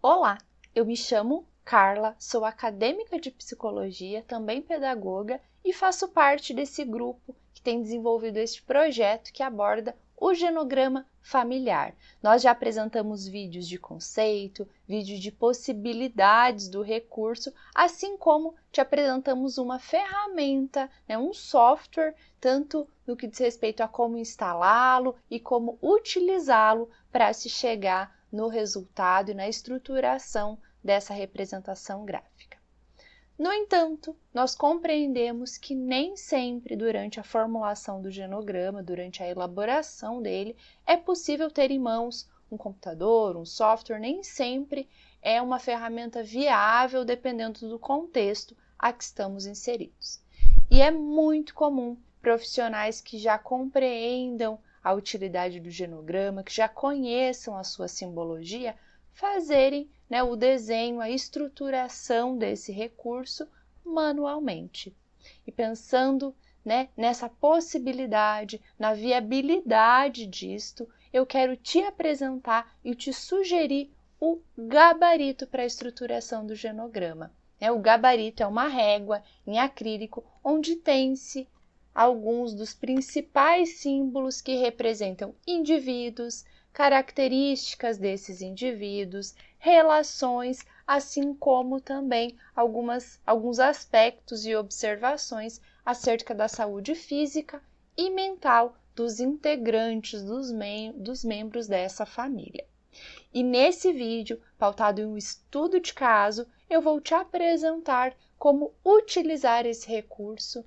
Olá, eu me chamo Carla, sou acadêmica de psicologia, também pedagoga e faço parte desse grupo que tem desenvolvido este projeto que aborda o genograma familiar. Nós já apresentamos vídeos de conceito, vídeos de possibilidades do recurso, assim como te apresentamos uma ferramenta, um software, tanto no que diz respeito a como instalá-lo e como utilizá-lo para se chegar no resultado e na estruturação dessa representação gráfica. No entanto, nós compreendemos que nem sempre durante a formulação do genograma, durante a elaboração dele, é possível ter em mãos um computador, um software, nem sempre é uma ferramenta viável dependendo do contexto a que estamos inseridos. E é muito comum profissionais que já compreendam a utilidade do genograma, que já conheçam a sua simbologia, fazerem o desenho, a estruturação desse recurso manualmente. E pensando nessa possibilidade, na viabilidade disto, eu quero te apresentar e te sugerir o gabarito para a estruturação do genograma. O gabarito é uma régua em acrílico onde tem-se alguns dos principais símbolos que representam indivíduos, características desses indivíduos, relações, assim como também alguns aspectos e observações acerca da saúde física e mental dos integrantes, dos membros dessa família. E nesse vídeo, pautado em um estudo de caso, eu vou te apresentar como utilizar esse recurso.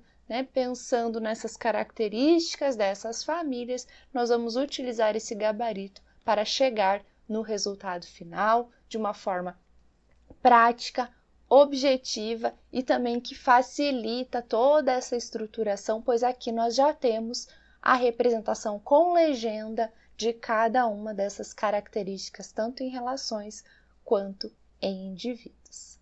Pensando nessas características dessas famílias, nós vamos utilizar esse gabarito para chegar no resultado final de uma forma prática, objetiva e também que facilita toda essa estruturação, pois aqui nós já temos a representação com legenda de cada uma dessas características, tanto em relações quanto em indivíduos.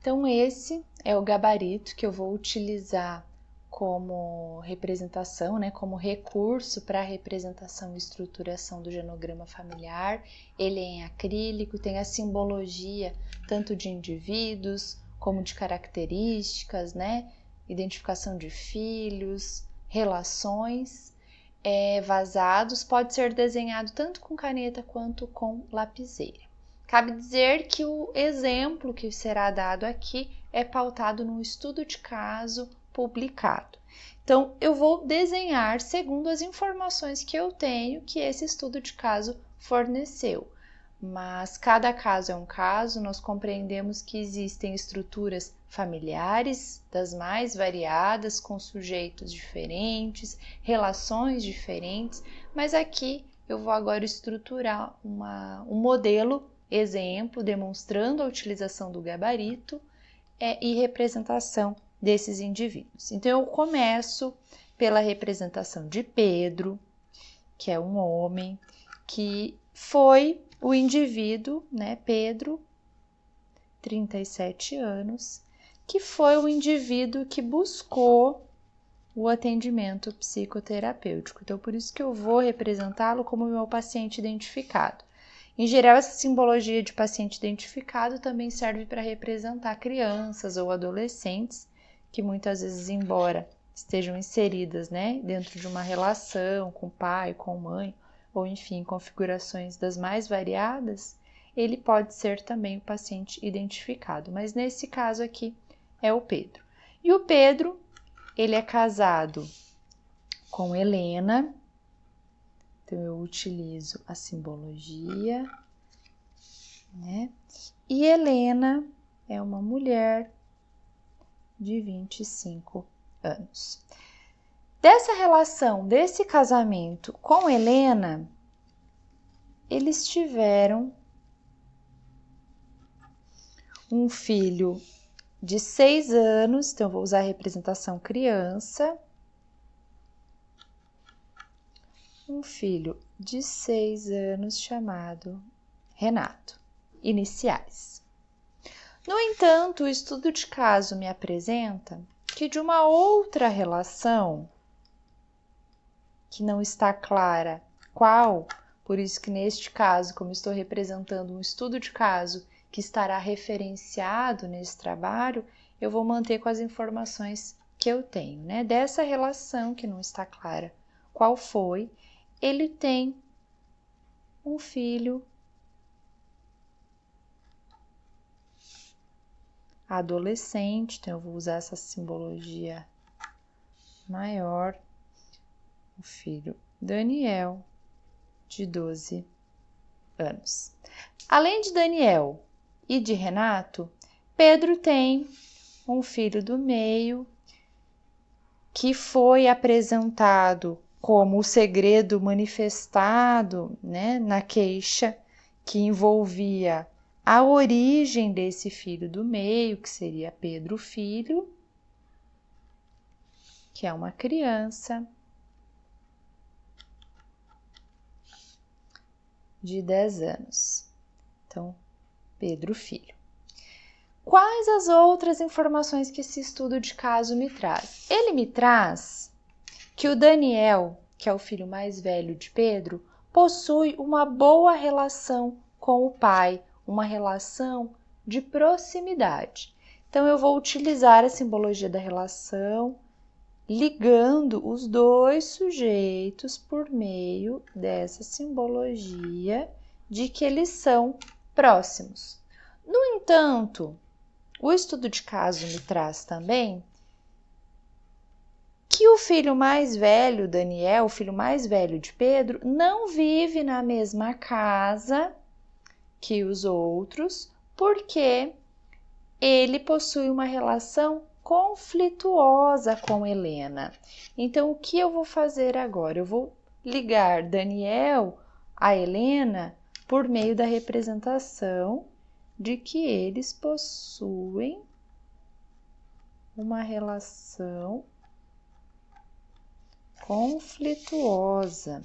Então, esse é o gabarito que eu vou utilizar como representação, como recurso para a representação e estruturação do genograma familiar. Ele é em acrílico, tem a simbologia tanto de indivíduos como de características, identificação de filhos, relações, vazados, pode ser desenhado tanto com caneta quanto com lapiseira. Cabe dizer que o exemplo que será dado aqui é pautado num estudo de caso publicado. Então, eu vou desenhar segundo as informações que eu tenho que esse estudo de caso forneceu. Mas cada caso é um caso, nós compreendemos que existem estruturas familiares das mais variadas, com sujeitos diferentes, relações diferentes, mas aqui eu vou agora estruturar um modelo exemplo demonstrando a utilização do gabarito e representação desses indivíduos. Então, eu começo pela representação de Pedro, que é um homem que foi o indivíduo, Pedro, 37 anos, que foi o indivíduo que buscou o atendimento psicoterapêutico. Então, por isso que eu vou representá-lo como meu paciente identificado. Em geral, essa simbologia de paciente identificado também serve para representar crianças ou adolescentes que muitas vezes, embora estejam inseridas dentro de uma relação com pai, com mãe, ou enfim, configurações das mais variadas, ele pode ser também o paciente identificado. Mas nesse caso aqui é o Pedro. E o Pedro, ele é casado com Helena. Então, eu utilizo a simbologia, E Helena é uma mulher de 25 anos. Dessa relação, desse casamento com Helena, eles tiveram um filho de 6 anos, então eu vou usar a representação criança. Um filho de 6 anos chamado Renato. Iniciais. No entanto, o estudo de caso me apresenta que de uma outra relação, que não está clara qual, Por isso que neste caso, como estou representando um estudo de caso que estará referenciado nesse trabalho, eu vou manter com as informações que eu tenho, né? Dessa relação que não está clara qual foi, ele tem um filho adolescente, então eu vou usar essa simbologia maior, o filho Daniel, de 12 anos. Além de Daniel e de Renato, Pedro tem um filho do meio que foi apresentado como o segredo manifestado, né, na queixa que envolvia a origem desse filho do meio, que seria Pedro Filho, que é uma criança de 10 anos. Então, Pedro Filho. Quais as outras informações que esse estudo de caso me traz? Ele me traz que o Daniel, que é o filho mais velho de Pedro, possui uma boa relação com o pai, uma relação de proximidade. Então, eu vou utilizar a simbologia da relação, ligando os dois sujeitos por meio dessa simbologia de que eles são próximos. No entanto, o estudo de caso me traz também que o filho mais velho, Daniel, o filho mais velho de Pedro, não vive na mesma casa que os outros, porque ele possui uma relação conflituosa com Helena. Então, o que eu vou fazer agora? Eu vou ligar Daniel a Helena por meio da representação de que eles possuem uma relação conflituosa.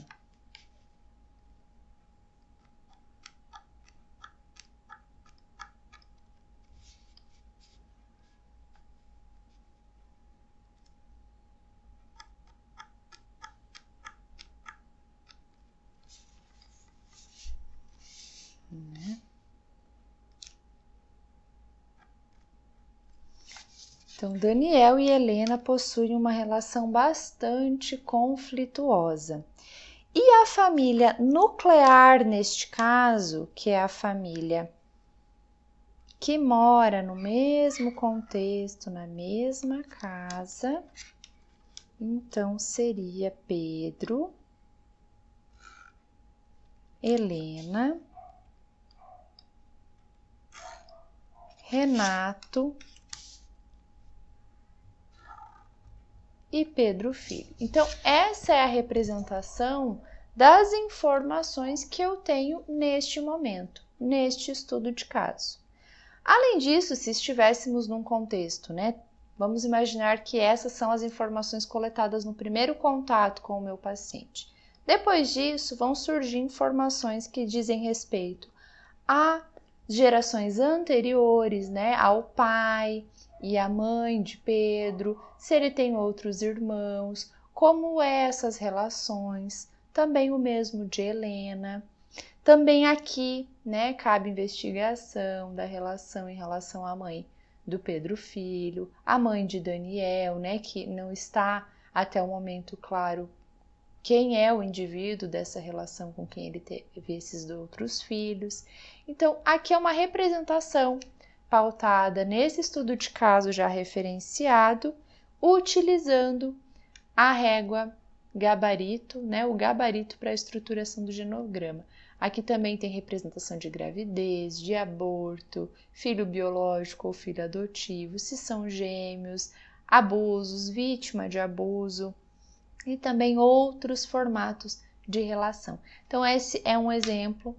Então, Daniel e Helena possuem uma relação bastante conflituosa. E a família nuclear, neste caso, que é a família que mora no mesmo contexto, na mesma casa, então seria Pedro, Helena, Renato e Pedro Filho. Então, essa é a representação das informações que eu tenho neste momento, neste estudo de caso. Além disso, se estivéssemos num contexto, né? Vamos imaginar que essas são as informações coletadas no primeiro contato com o meu paciente. Depois disso, vão surgir informações que dizem respeito a gerações anteriores, né? Ao pai e à mãe de Pedro, se ele tem outros irmãos, como essas relações, também o mesmo de Helena. Também aqui, né, cabe investigação da relação em relação à mãe do Pedro Filho, a mãe de Daniel, né, que não está até o momento claro quem é o indivíduo dessa relação com quem ele teve esses outros filhos. Então, aqui é uma representação pautada nesse estudo de caso já referenciado, utilizando a régua gabarito, né, o gabarito para a estruturação do genograma. Aqui também tem representação de gravidez, de aborto, filho biológico ou filho adotivo, se são gêmeos, abusos, vítima de abuso e também outros formatos de relação. Então, esse é um exemplo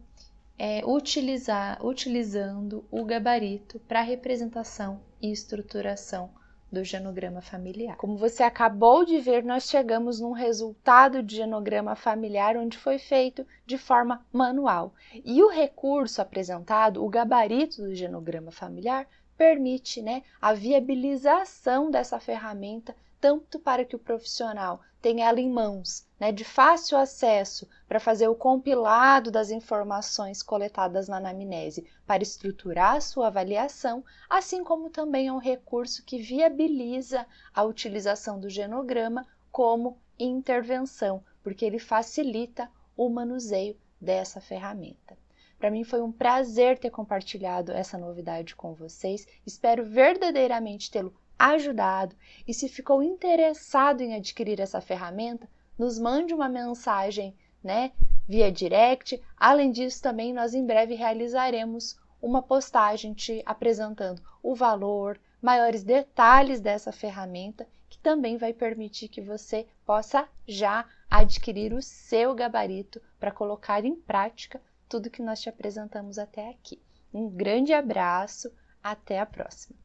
utilizando o gabarito para representação e estruturação do genograma familiar. Como você acabou de ver, nós chegamos num resultado de genograma familiar onde foi feito de forma manual. E o recurso apresentado, o gabarito do genograma familiar, permite, né, a viabilização dessa ferramenta tanto para que o profissional tenha ela em mãos, né, de fácil acesso para fazer o compilado das informações coletadas na anamnese, para estruturar a sua avaliação, assim como também é um recurso que viabiliza a utilização do genograma como intervenção, porque ele facilita o manuseio dessa ferramenta. Para mim foi um prazer ter compartilhado essa novidade com vocês. Espero verdadeiramente tê-lo ajudado e se ficou interessado em adquirir essa ferramenta, nos mande uma mensagem, né, via direct. Além disso, também nós em breve realizaremos uma postagem te apresentando o valor, maiores detalhes dessa ferramenta, que também vai permitir que você possa já adquirir o seu gabarito para colocar em prática tudo que nós te apresentamos até aqui. Um grande abraço, até a próxima!